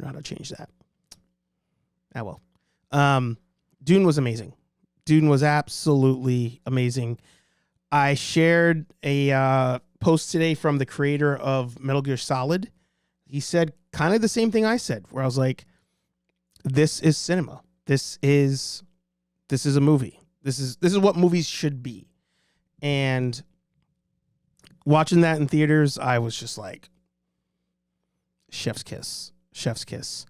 know how to change that. Ah, well. Dune was amazing. Dune was absolutely amazing. I shared a post today from the creator of Metal Gear Solid. He said kind of the same thing I said, where I was like, this is cinema. This is a movie. This is what movies should be. And watching that in theaters, I was just like, chef's kiss. Chef's kiss.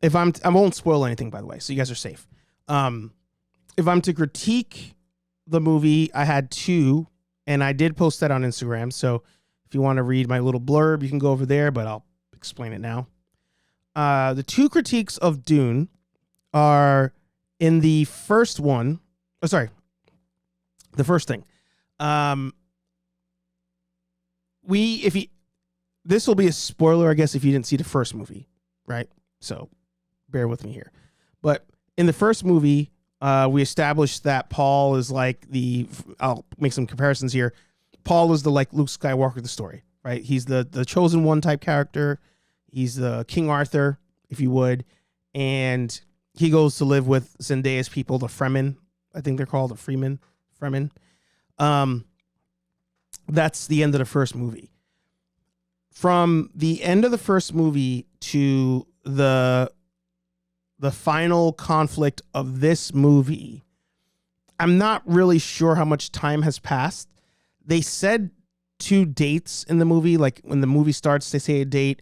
I won't spoil anything, by the way, so you guys are safe. If I'm to critique the movie, I had two, and I did post that on Instagram. So if you want to read my little blurb, you can go over there, but I'll explain it now. The two critiques of Dune are in the first one. Oh, sorry. The first thing. This will be a spoiler, I guess, if you didn't see the first movie, right? So bear with me here. But in the first movie, we established that Paul is like I'll make some comparisons here. Paul is the like Luke Skywalker of the story, right? He's the chosen one type character. He's the King Arthur, if you would. And he goes to live with Zendaya's people, the Fremen. I think they're called the Fremen. That's the end of the first movie. From the end of the first movie to the final conflict of this movie, I'm not really sure how much time has passed. They said two dates in the movie. Like when the movie starts, they say a date.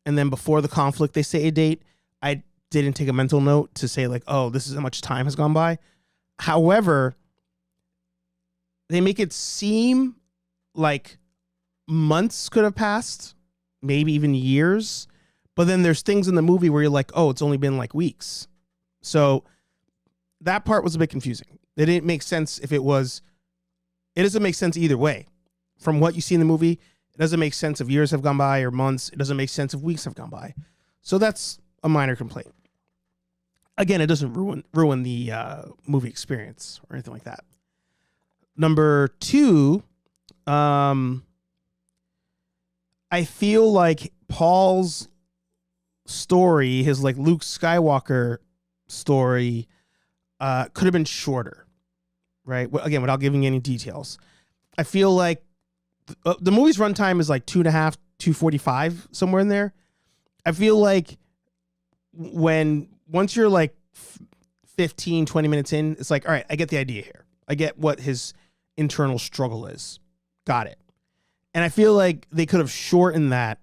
And then before the conflict, they say a date. I didn't take a mental note to say like, oh, this is how much time has gone by. However, they make it seem like months could have passed, maybe even years. But then there's things in the movie where you're like, oh, it's only been like weeks. So that part was a bit confusing. It didn't make sense it doesn't make sense either way. From what you see in the movie, it doesn't make sense if years have gone by or months. It doesn't make sense if weeks have gone by. So that's a minor complaint. Again, it doesn't ruin the movie experience or anything like that. Number two, I feel like Paul's story, his like Luke Skywalker story, could have been shorter, right? Again, without giving any details. I feel like the movie's runtime is like 2.5, 2:45, somewhere in there. I feel like once you're like 15, 20 minutes in, it's like, all right, I get the idea here. I get what his internal struggle is. Got it. And I feel like they could have shortened that,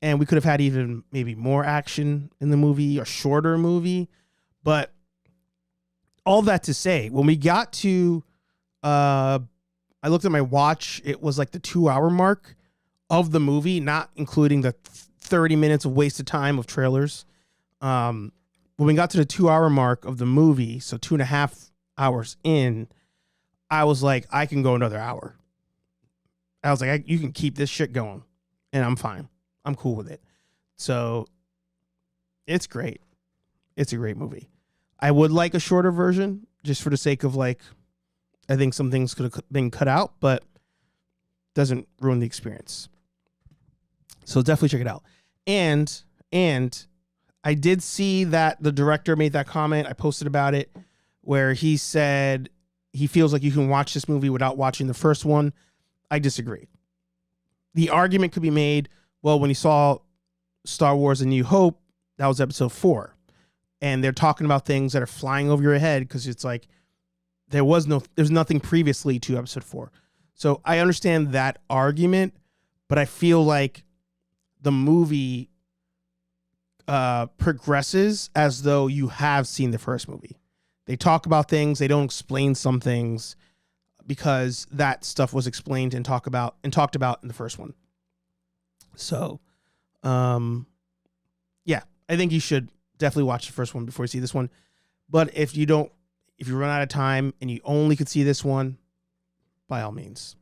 and we could have had even maybe more action in the movie, a shorter movie. But all that to say, when we got to, I looked at my watch, it was like the 2-hour mark of the movie, not including the 30 minutes of wasted time of trailers. When we got to the 2-hour mark of the movie, so 2.5 hours in, I was like, I can go another hour. I was like, you can keep this shit going, and I'm fine. I'm cool with it. So it's great. It's a great movie. I would like a shorter version just for the sake of like, I think some things could have been cut out, but doesn't ruin the experience. So definitely check it out. And I did see that the director made that comment. I posted about it where he said he feels like you can watch this movie without watching the first one. I disagree. The argument could be made, well, when you saw Star Wars: A New Hope, that was episode 4. And they're talking about things that are flying over your head because it's like there's nothing previously to episode 4. So I understand that argument, but I feel like the movie progresses as though you have seen the first movie. They talk about things, they don't explain some things because that stuff was explained and talked about in the first one. So, yeah, I think you should definitely watch the first one before you see this one. But if you run out of time and you only could see this one, by all means.